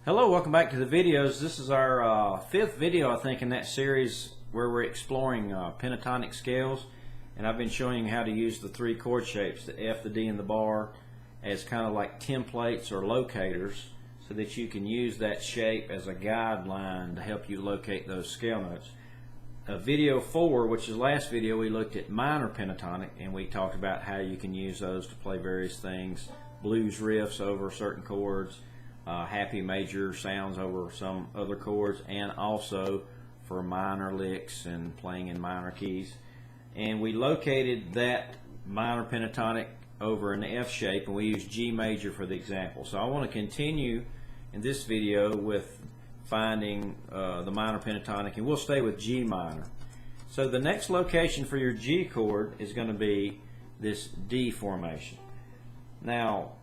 Hello, welcome back to the videos. This is our fifth video, I think, in that series where we're exploring pentatonic scales, and I've been showing you how to use the three chord shapes, the F, the D, and the bar, as kind of like templates or locators, so that you can use that shape as a guideline to help you locate those scale notes. Video 4, which is the last video, we looked at minor pentatonic, and we talked about how you can use those to play various things, blues riffs over certain chords, happy major sounds over some other chords, and also for minor licks and playing in minor keys. And we located that minor pentatonic over an F shape, and we used G major for the example. So I want to continue in this video with finding the minor pentatonic, and we'll stay with G minor. So the next location for your G chord is going to be this D formation. Now,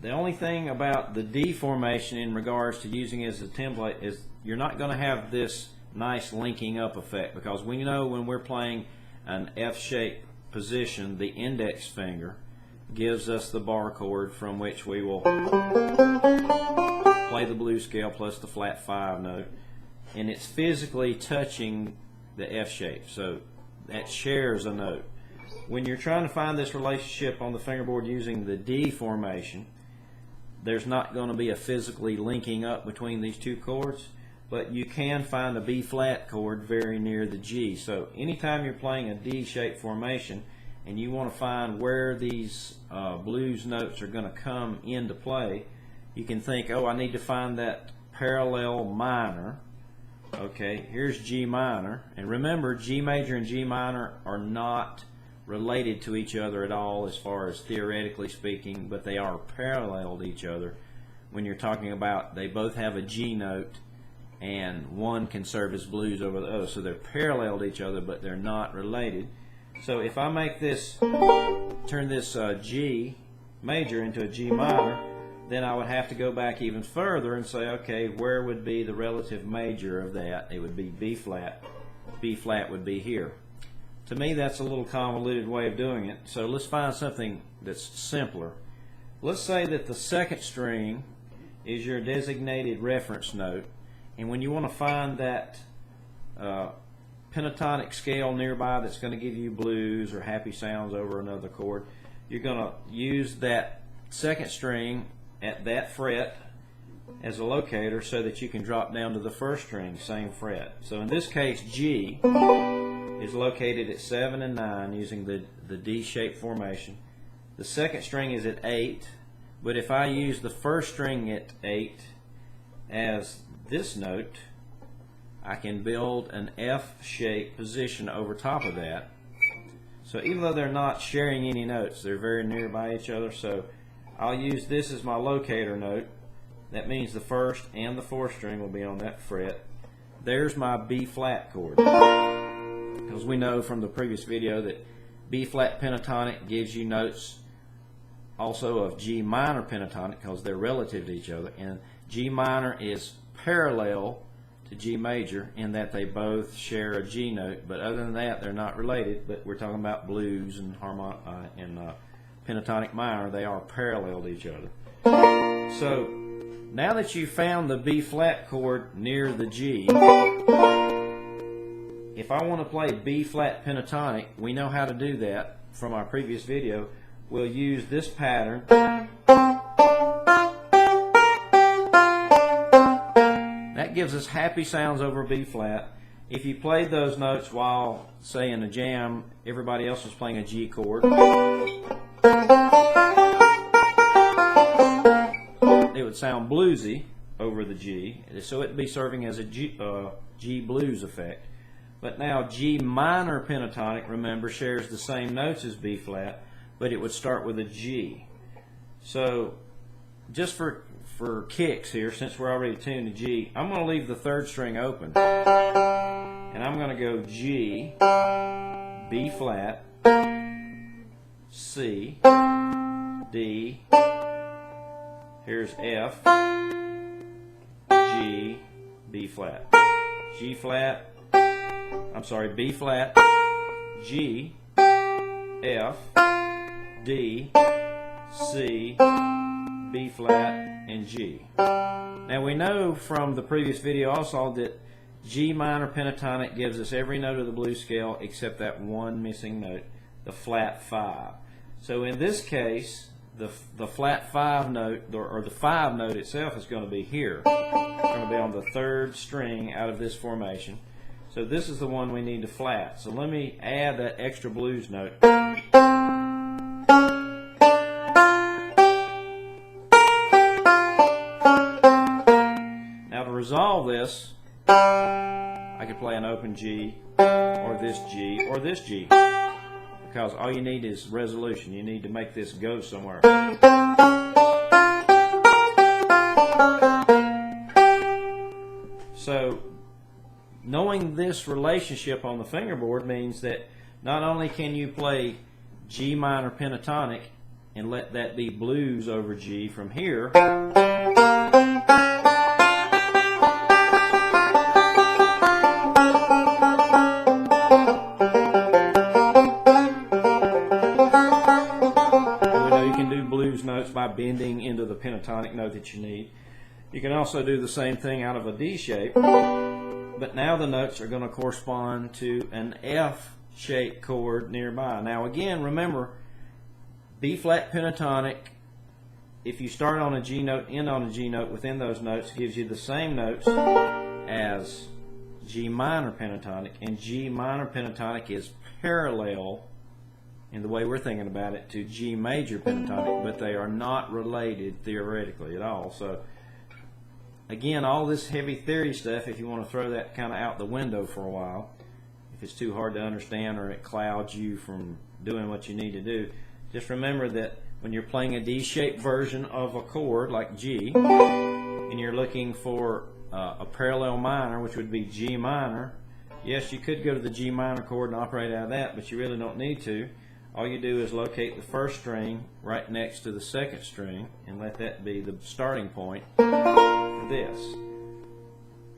the only thing about the D formation in regards to using it as a template is you're not going to have this nice linking up effect, because we know when we're playing an F-shaped position, the index finger gives us the bar chord from which we will play the blues scale plus the flat 5 note, and it's physically touching the F shape, so that shares a note. When you're trying to find this relationship on the fingerboard using the D formation, there's not going to be a physically linking up between these two chords, but you can find a B flat chord very near the G. So anytime you're playing a D shaped formation and you want to find where these blues notes are going to come into play, you can think, oh, I need to find that parallel minor. Okay, here's G minor, and remember, G major and G minor are not related to each other at all as far as theoretically speaking, but they are parallel to each other when you're talking about they both have a G note and one can serve as blues over the other. So they're parallel to each other, but they're not related. So if I make this, turn this G major into a G minor, then I would have to go back even further and say, okay, where would be the relative major of that? It would be B flat. B flat would be here. To me, that's a little convoluted way of doing it, so let's find something that's simpler. Let's say that the second string is your designated reference note, and when you want to find that pentatonic scale nearby that's going to give you blues or happy sounds over another chord, you're going to use that second string at that fret as a locator so that you can drop down to the first string, same fret. So in this case, G is located at 7 and 9 using the D-shaped formation. The second string is at 8, but if I use the first string at 8 as this note, I can build an F-shaped position over top of that. So even though they're not sharing any notes, they're very nearby each other, so I'll use this as my locator note. That means the first and the fourth string will be on that fret. There's my B flat chord, because we know from the previous video that B flat pentatonic gives you notes also of G minor pentatonic because they're relative to each other, and G minor is parallel to G major in that they both share a G note, but other than that they're not related. But we're talking about blues and pentatonic minor, they are parallel to each other. So now that you've found the B flat chord near the G, if I want to play B flat pentatonic, we know how to do that from our previous video. We'll use this pattern. That gives us happy sounds over B flat. If you played those notes while, say, in a jam, everybody else was playing a G chord, it would sound bluesy over the G, so it'd be serving as a G blues effect. But now G minor pentatonic, remember, shares the same notes as B flat, but it would start with a G. So just for kicks here, since we're already tuned to G, I'm going to leave the third string open, and I'm going to go G, B flat, C, D, here's F, G, B flat, G flat, I'm sorry, B flat, G, F, D, C, B flat, and G. Now we know from the previous video also that G minor pentatonic gives us every note of the blues scale except that one missing note, the flat 5. So in this case, the flat 5 note, or the 5 note itself, is going to be here. It's going to be on the 3rd string out of this formation. So this is the one we need to flat. So let me add that extra blues note. Now to resolve this, I could play an open G, or this G, or this G. Because all you need is resolution. You need to make this go somewhere. So knowing this relationship on the fingerboard means that not only can you play G minor pentatonic and let that be blues over G from here, notes by bending into the pentatonic note that you need. You can also do the same thing out of a D shape, but now the notes are going to correspond to an F shaped chord nearby. Now again, remember, B flat pentatonic, if you start on a G note, end on a G note within those notes, gives you the same notes as G minor pentatonic, and G minor pentatonic is parallel in the way we're thinking about it to G major pentatonic, but they are not related theoretically at all. So again, all this heavy theory stuff, if you want to throw that kind of out the window for a while, if it's too hard to understand or it clouds you from doing what you need to do, just remember that when you're playing a D-shaped version of a chord like G, and you're looking for a parallel minor, which would be G minor, yes, you could go to the G minor chord and operate out of that, but you really don't need to. All you do is locate the 1st string right next to the 2nd string and let that be the starting point for this.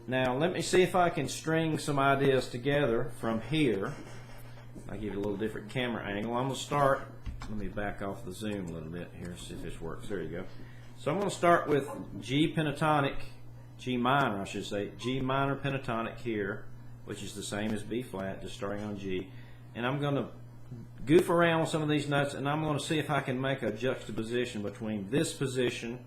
Now let me see if I can string some ideas together from here. I'll give you a little different camera angle. I'm going to start, let me back off the zoom a little bit here, see if this works. There you go. So I'm going to start with G pentatonic, G minor I should say, G minor pentatonic here, which is the same as B flat, just starting on G. And I'm going to goof around with some of these notes, and I'm going to see if I can make a juxtaposition between this position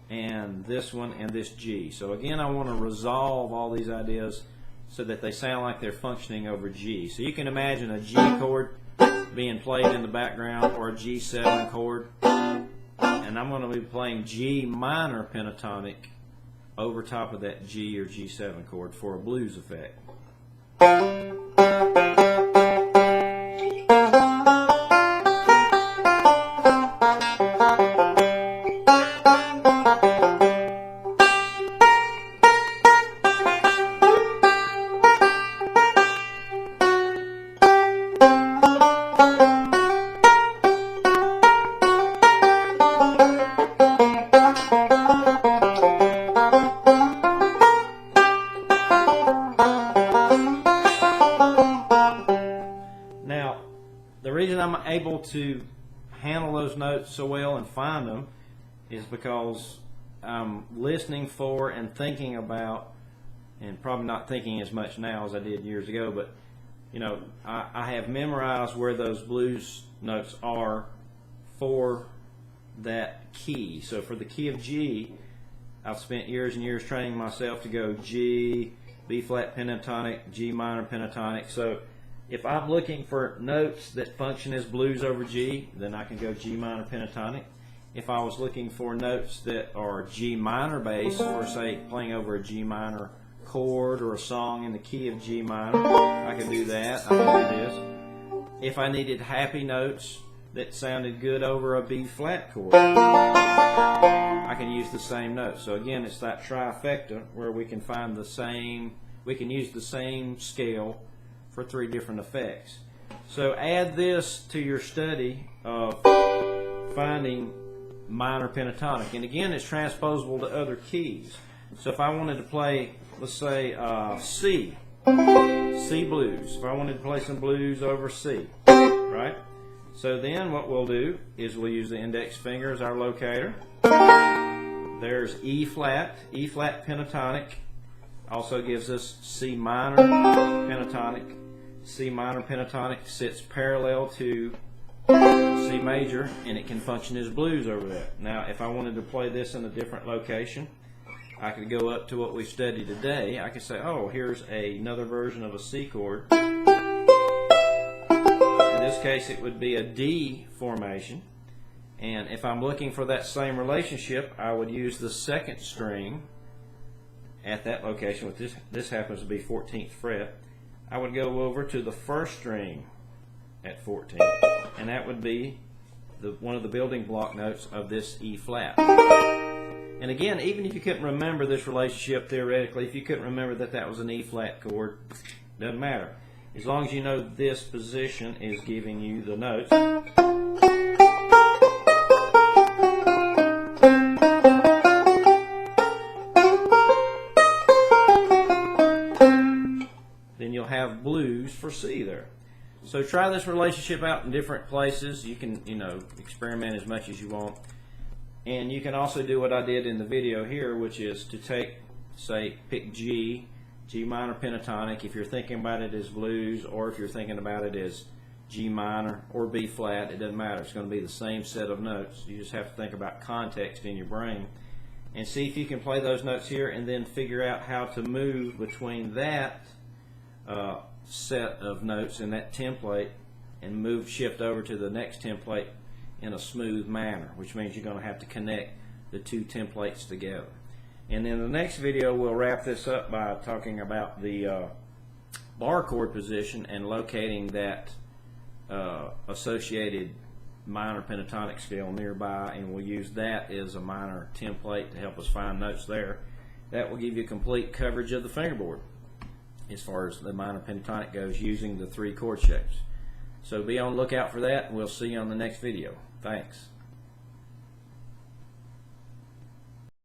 and this one and this G. So again, I want to resolve all these ideas so that they sound like they're functioning over G. So you can imagine a G chord being played in the background, or a G7 chord, and I'm going to be playing G minor pentatonic over top of that G or G7 chord for a blues effect. The reason I'm able to handle those notes so well and find them is because I'm listening for and thinking about, and probably not thinking as much now as I did years ago, but you know, I have memorized where those blues notes are for that key. So for the key of G, I've spent years and years training myself to go G, B flat pentatonic, G minor pentatonic. So if I'm looking for notes that function as blues over G, then I can go G minor pentatonic. If I was looking for notes that are G minor based, for say playing over a G minor chord or a song in the key of G minor, I can do that. I can do this. If I needed happy notes that sounded good over a B flat chord, I can use the same notes. So again, it's that trifecta where we can find the same, we can use the same scale for 3 different effects. So add this to your study of finding minor pentatonic, and again, it's transposable to other keys. So if I wanted to play, let's say C blues, if I wanted to play some blues over C, right? So then what we'll do is we'll use the index finger as our locator. there's E flat pentatonic, also gives us C minor pentatonic. C minor pentatonic sits parallel to C major, and it can function as blues over that. Now, if I wanted to play this in a different location, I could go up to what we studied today. I could say, oh, here's another version of a C chord. In this case, it would be a D formation. And if I'm looking for that same relationship, I would use the second string at that location, which this happens to be 14th fret. I would go over to the first string at 14, and that would be one of the building block notes of this E flat. And again, even if you couldn't remember this relationship theoretically, if you couldn't remember that that was an E flat chord, doesn't matter. As long as you know this position is giving you the notes. Then you'll have blues for C there. So try this relationship out in different places. You can, experiment as much as you want. And you can also do what I did in the video here, which is to take, say, pick G minor pentatonic, if you're thinking about it as blues, or if you're thinking about it as G minor or B flat, it doesn't matter. It's going to be the same set of notes. You just have to think about context in your brain and see if you can play those notes here, and then figure out how to move between that set of notes in that template and shift over to the next template in a smooth manner, which means you're going to have to connect the two templates together. And in the next video, we'll wrap this up by talking about the bar chord position and locating that associated minor pentatonic scale nearby, and we'll use that as a minor template to help us find notes there. That will give you complete coverage of the fingerboard as far as the minor pentatonic goes, using the 3 chord shapes. So be on the lookout for that, and we'll see you on the next video. Thanks.